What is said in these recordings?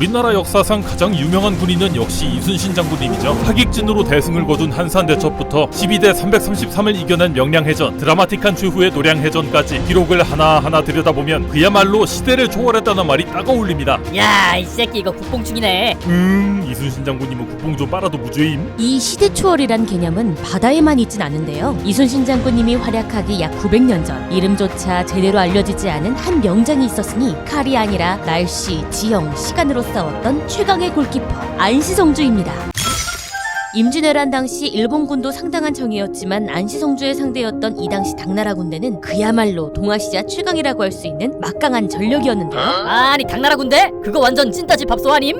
우리나라 역사상 가장 유명한 군인은 역시 이순신 장군님이죠. 하객진으로 대승을 거둔 한산대첩부터 12대 333을 이겨낸 명량해전, 드라마틱한 추후의 노량해전까지 기록을 하나하나 들여다보면 그야말로 시대를 초월했다는 말이 딱 어울립니다. 야, 이 새끼 이거 국뽕충이네. 이순신 장군님은 국뽕 좀 빨아도 무죄임. 이 시대 초월이란 개념은 바다에만 있진 않은데요. 이순신 장군님이 활약하기 약 900년 전 이름조차 제대로 알려지지 않은 한 명장이 있었으니 칼이 아니라 날씨, 지형, 시간으로 싸웠던 최강의 골키퍼 안시성주입니다. 임진왜란 당시 일본군도 상당한 정이었지만 안시성주의 상대였던 이 당시 당나라 군대는 그야말로 동아시아 최강이라고 할 수 있는 막강한 전력이었는데요. 아니 당나라 군대? 그거 완전 찐따지 밥소 아님?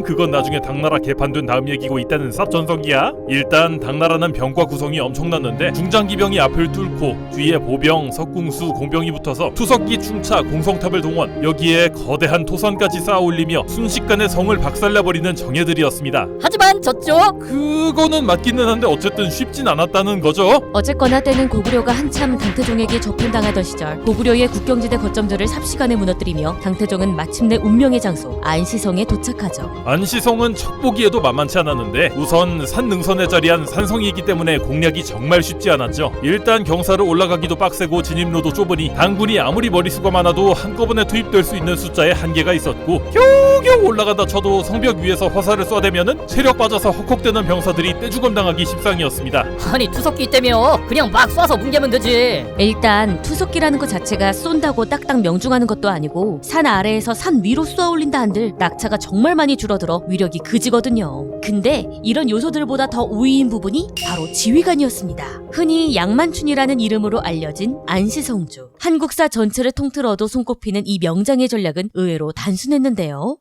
그건 나중에 당나라 개판된 다음 얘기고 있다는 쌉전성기야. 일단 당나라는 병과 구성이 엄청났는데 중장기병이 앞을 뚫고 뒤에 보병, 석궁수, 공병이 붙어서 투석기, 충차, 공성탑을 동원, 여기에 거대한 토산까지 쌓아올리며 순식간에 성을 박살내버리는 정예들이었습니다. 하지만 졌죠? 그거는 맞기는 한데 어쨌든 쉽진 않았다는 거죠. 어쨌거나 때는 고구려가 한참 당태종에게 접근당하던 시절 고구려의 국경지대 거점들을 삽시간에 무너뜨리며 당태종은 마침내 운명의 장소 안시성에 도착하죠. 안시성은 척 보기에도 만만치 않았는데 우선 산 능선에 자리한 산성이기 때문에 공략이 정말 쉽지 않았죠. 일단 경사를 올라가기도 빡세고 진입로도 좁으니 당군이 아무리 머리수가 많아도 한꺼번에 투입될 수 있는 숫자에 한계가 있었고 겨우겨우 올라가다 쳐도 성벽 위에서 화살을 쏴대면은 체력 빠져서 헉헉대는 병사들이 떼죽음당하기 십상이었습니다. 아니 투석기 때며 그냥 막 쏴서 뭉개면 되지. 일단 투석기라는 것 자체가 쏜다고 딱딱 명중하는 것도 아니고 산 아래에서 산 위로 쏘아올린다 한들 낙차가 정말 많이 줄어들어 위력이 그지거든요. 근데 이런 요소들보다 더 우위인 부분이 바로 지휘관이었습니다. 흔히 양만춘이라는 이름으로 알려진 안시성주. 한국사 전체를 통틀어도 손꼽히는 이 명장의 전략은 의외로 단순했는데요.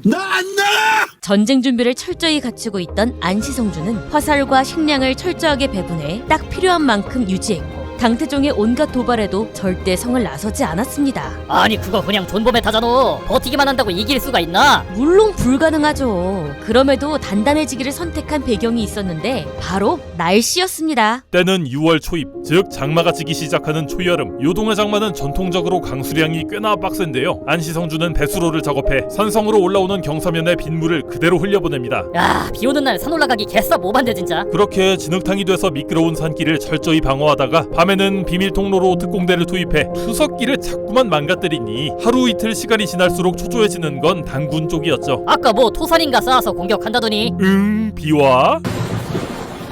전쟁 준비를 철저히 갖추고 있던 안시성주는 화살과 식량을 철저하게 배분해 딱 필요한 만큼 유지했고 당태종의 온갖 도발에도 절대 성을 나서지 않았습니다. 아니 그거 그냥 존범에 타잖아. 버티기만 한다고 이길 수가 있나? 물론 불가능하죠. 그럼에도 단단해지기를 선택한 배경이 있었는데 바로 날씨였습니다. 때는 6월 초입, 즉 장마가 지기 시작하는 초여름. 요동의 장마는 전통적으로 강수량이 꽤나 빡센데요. 안시성주는 배수로를 작업해 산성으로 올라오는 경사면에 빗물을 그대로 흘려보냅니다. 야, 비 오는 날 산 올라가기 개쌉 오반데 진짜. 그렇게 진흙탕이 돼서 미끄러운 산길을 철저히 방어하다가 밤에는 비밀 통로로 특공대를 투입해 투석기를 자꾸만 망가뜨리니 하루 이틀 시간이 지날수록 초조해지는 건 당군 쪽이었죠. 아까 뭐 토산인가 쌓아서 공격한다더니. 비와?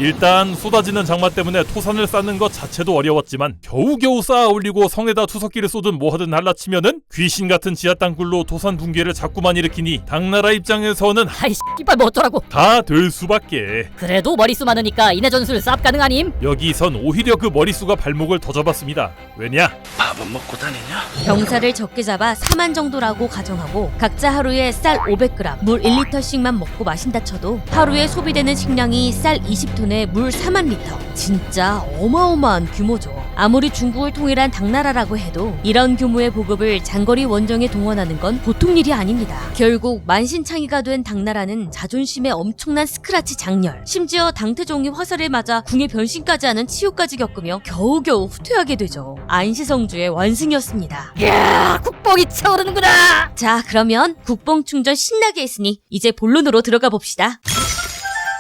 일단 쏟아지는 장마 때문에 토산을 쌓는 것 자체도 어려웠지만 겨우겨우 쌓아 올리고 성에다 투석기를 쏘든 뭐하든 날라치면은 귀신같은 지하 땅굴로 토산 붕괴를 자꾸만 일으키니 당나라 입장에서는 아이 씨발 뭐 어쩌라고. 다 될 수밖에. 그래도 머리수 많으니까 인해 전술 쌉 가능 아님? 여기선 오히려 그 머리수가 발목을 더 잡았습니다. 왜냐? 밥은 먹고 다니냐? 병사를 적게 잡아 4만 정도라고 가정하고 각자 하루에 쌀 500g, 물 1리터씩만 먹고 마신다 쳐도 하루에 소비되는 식량이 쌀 20톤에 물 4만 리터. 진짜 어마어마한 규모죠. 아무리 중국을 통일한 당나라라고 해도 이런 규모의 보급을 장거리 원정에 동원하는 건 보통 일이 아닙니다. 결국 만신창이가 된 당나라는 자존심에 엄청난 스크라치 장렬, 심지어 당태종이 화살을 맞아 궁의 변신까지 하는 치욕까지 겪으며 겨우겨우 후퇴하게 되죠. 안시성주의 완승이었습니다. 이야, 국뽕이 차오르는구나. 자, 그러면 국뽕 충전 신나게 했으니 이제 본론으로 들어가 봅시다.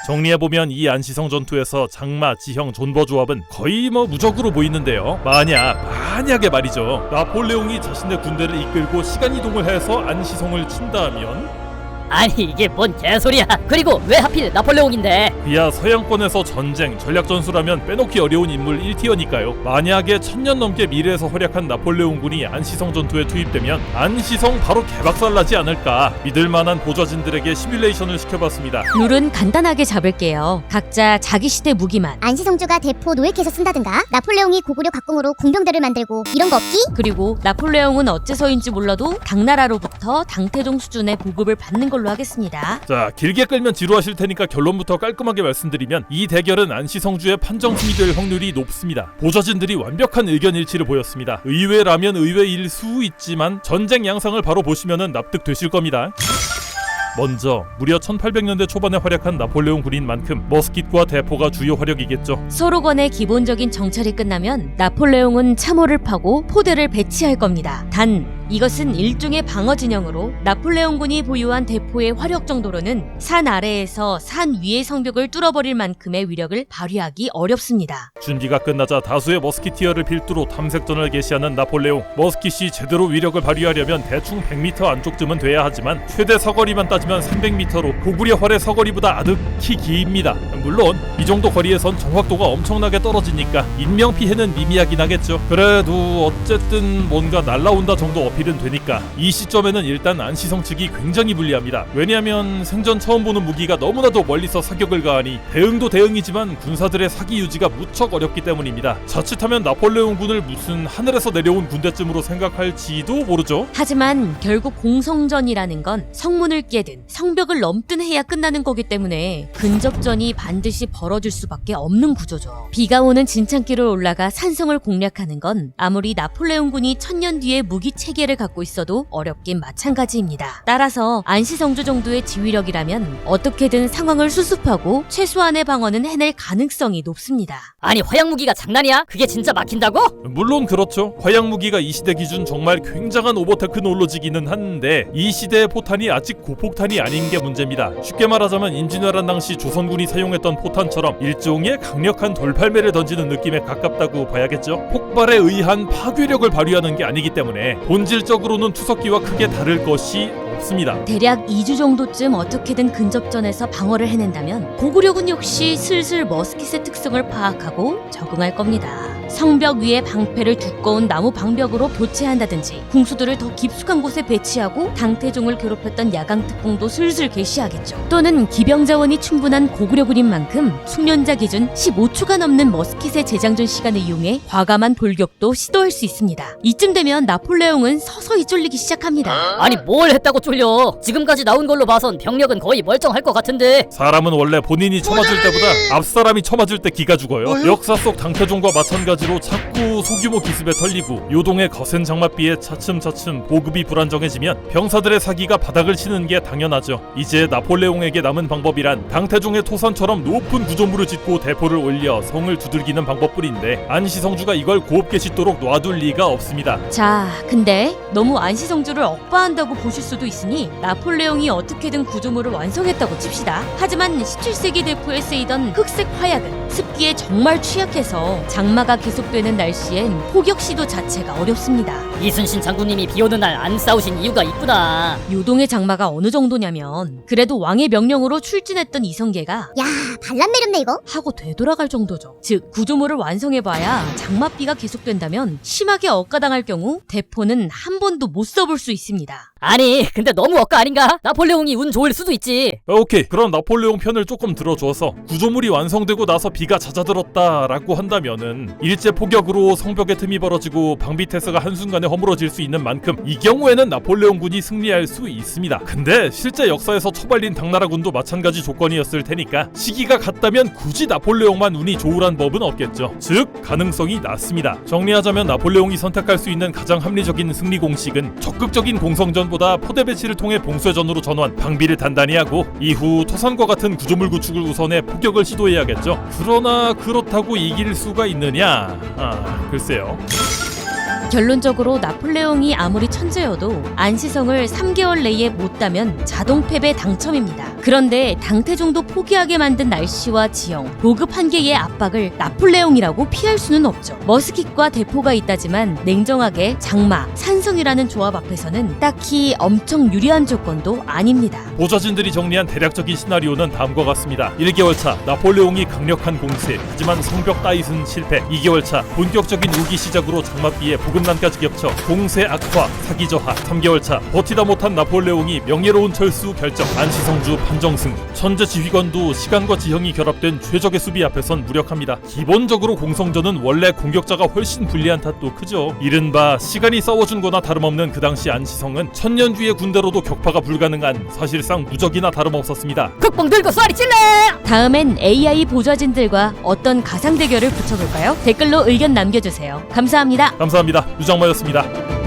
정리해보면 이 안시성 전투에서 장마, 지형, 존버 조합은 거의 무적으로 보이는데요. 만약에 말이죠, 나폴레옹이 자신의 군대를 이끌고 시간이동을 해서 안시성을 친다면 아니 이게 뭔 개소리야. 그리고 왜 하필 나폴레옹인데? 그야 서양권에서 전쟁, 전략전술하면 빼놓기 어려운 인물 1티어니까요. 만약에 1000년 넘게 미래에서 활약한 나폴레옹군이 안시성 전투에 투입되면 안시성 바로 개박살나지 않을까. 믿을만한 보좌진들에게 시뮬레이션을 시켜봤습니다. 룰은 간단하게 잡을게요. 각자 자기 시대 무기만, 안시성주가 대포 노예캐서 쓴다든가 나폴레옹이 고구려 박공으로 공병대를 만들고 이런 거 없기? 그리고 나폴레옹은 어째서인지 몰라도 당나라로부터 당태종 수준의 보급을 받는 걸로 하겠습니다. 자, 길게 끌면 지루하실 테니까 결론부터 깔끔하게 말씀드리면 이 대결은 안시성주의 판정승이 될 확률이 높습니다. 보좌진들이 완벽한 의견 일치를 보였습니다. 의외라면 의외일 수 있지만 전쟁 양상을 바로 보시면은 납득되실 겁니다. 먼저 무려 1800년대 초반에 활약한 나폴레옹 군인 만큼 머스킷과 대포가 주요 화력이겠죠. 서로 간의 기본적인 정찰이 끝나면 나폴레옹은 참호를 파고 포대를 배치할 겁니다. 단 이것은 일종의 방어 진영으로 나폴레옹군이 보유한 대포의 화력 정도로는 산 아래에서 산 위의 성벽을 뚫어버릴 만큼의 위력을 발휘하기 어렵습니다. 준비가 끝나자 다수의 머스키티어를 필두로 탐색전을 개시하는 나폴레옹. 머스킷이 제대로 위력을 발휘하려면 대충 100m 안쪽쯤은 돼야 하지만 최대 서거리만 따지면 300m로 고구려 활의 서거리보다 아득히 깁니다. 물론 이 정도 거리에선 정확도가 엄청나게 떨어지니까 인명 피해는 미미하긴 하겠죠. 그래도 어쨌든 뭔가 날라온다 정도 어필은 되니까 이 시점에는 일단 안시성 측이 굉장히 불리합니다. 왜냐하면 생전 처음 보는 무기가 너무나도 멀리서 사격을 가하니 대응도 대응이지만 군사들의 사기 유지가 무척 어렵기 때문입니다. 자칫하면 나폴레옹군을 무슨 하늘에서 내려온 군대쯤으로 생각할지도 모르죠. 하지만 결국 공성전이라는 건 성문을 깨든 성벽을 넘든 해야 끝나는 거기 때문에 근접전이 반드시 벌어질 수밖에 없는 구조죠. 비가 오는 진창길을 올라가 산성을 공략하는 건 아무리 나폴레옹군이 1000년 뒤에 무기 체계를 갖고 있어도 어렵긴 마찬가지입니다. 따라서 안시성주 정도의 지휘력이라면 어떻게든 상황을 수습하고 최소한의 방어는 해낼 가능성이 높습니다. 아니 화약무기가 장난이야? 그게 진짜 막힌다고? 물론 그렇죠. 화약무기가 이 시대 기준 정말 굉장한 오버테크놀로지기는 한데 이 시대의 포탄이 아직 고폭탄이 아닌 게 문제입니다. 쉽게 말하자면 임진왜란 당시 조선군이 사용했던 포탄처럼 일종의 강력한 돌팔매를 던지는 느낌에 가깝다고 봐야겠죠. 폭발에 의한 파괴력을 발휘하는 게 아니기 때문에 본질적으로는 투석기와 크게 다를 것이 없습니다. 대략 2주 정도쯤 어떻게든 근접전에서 방어를 해낸다면 고구려군 역시 슬슬 머스킷의 특성을 파악하고 적응할 겁니다. 성벽 위에 방패를 두꺼운 나무 방벽으로 교체한다든지 궁수들을 더 깊숙한 곳에 배치하고 당태종을 괴롭혔던 야강 특공도 슬슬 개시하겠죠. 또는 기병 자원이 충분한 고구려군인 만큼 숙련자 기준 15초가 넘는 머스킷의 재장전 시간을 이용해 과감한 돌격도 시도할 수 있습니다. 이쯤 되면 나폴레옹은 서서히 쫄리기 시작합니다. 아니 뭘 했다고 쫄려? 지금까지 나온 걸로 봐선 병력은 거의 멀쩡할 것 같은데. 사람은 원래 본인이 쳐맞을 때보다 앞사람이 쳐맞을 때 기가 죽어요. 역사 속 당태종과 마찬가지로 자꾸 소규모 기습에 털리고 요동의 거센 장맛비에 차츰차츰 보급이 불안정해지면 병사들의 사기가 바닥을 치는 게 당연하죠. 이제 나폴레옹에게 남은 방법이란 당태종의 토산처럼 높은 구조물을 짓고 대포를 올려 성을 두들기는 방법뿐인데 안시성주가 이걸 곱게 짓도록 놔둘 리가 없습니다. 자, 근데 너무 안시성주를 억바한다고 보실 수도 있으니 나폴레옹이 어떻게든 구조물을 완성했다고 칩시다. 하지만 17세기 대포에 쓰이던 흑색 화약은 습기에 정말 취약해서 장마가 계속되는 날씨엔 포격 시도 자체가 어렵습니다. 이순신 장군님이 비오는 날 안 싸우신 이유가 있구나. 요동의 장마가 어느 정도냐면 그래도 왕의 명령으로 출진했던 이성계가 야, 반란 매렵네 이거. 하고 되돌아갈 정도죠. 즉 구조물을 완성해봐야 장맛비가 계속된다면 심하게 억가당할 경우 대포는 한 번도 못 써볼 수 있습니다. 아니 근데 너무 억까 아닌가? 나폴레옹이 운 좋을 수도 있지. 오케이, 그럼 나폴레옹 편을 조금 들어줘서 구조물이 완성되고 나서 비가 잦아들었다라고 한다면은 일제 포격으로 성벽에 틈이 벌어지고 방비태세가 한순간에 허물어질 수 있는 만큼 이 경우에는 나폴레옹군이 승리할 수 있습니다. 근데 실제 역사에서 처발린 당나라군도 마찬가지 조건이었을 테니까 시기가 같다면 굳이 나폴레옹만 운이 좋으란 법은 없겠죠. 즉 가능성이 낮습니다. 정리하자면 나폴레옹이 선택할 수 있는 가장 합리적인 승리 공식은 적극적인 공성전보다 포대 배치를 통해 봉쇄전으로 전환, 방비를 단단히 하고 이후 토산과 같은 구조물 구축을 우선해 포격을 시도해야겠죠. 그러나 그렇다고 이길 수가 있느냐? 글쎄요. 결론적으로 나폴레옹이 아무리 천재여도 안시성을 3개월 내에 못 따면 자동 패배 당첨입니다. 그런데 당태종도 포기하게 만든 날씨와 지형, 보급 한계의 압박을 나폴레옹이라고 피할 수는 없죠. 머스킷과 대포가 있다지만 냉정하게 장마, 산성이라는 조합 앞에서는 딱히 엄청 유리한 조건도 아닙니다. 보좌진들이 정리한 대략적인 시나리오는 다음과 같습니다. 1개월 차 나폴레옹이 강력한 공세, 하지만 성벽 따잇은 실패. 2개월 차 본격적인 우기 시작으로 장맛비에 보급난까지 겹쳐 공세 악화, 사기 저하. 3개월 차 버티다 못한 나폴레옹이 명예로운 철수 결정, 안시성주 판정승. 천재 지휘관도 시간과 지형이 결합된 최적의 수비 앞에선 무력합니다. 기본적으로 공성전은 원래 공격자가 훨씬 불리한 탓도 크죠. 이른바 시간이 싸워준 거나 다름없는 그 당시 안시성은 1000년 뒤의 군대로도 격파가 불가능한 사실상 무적이나 다름없었습니다. 극봉 들고 쏘리 찔러! 다음엔 AI 보좌진들과 어떤 가상 대결을 붙여볼까요? 댓글로 의견 남겨주세요. 감사합니다. 감사합니다. 유장마였습니다.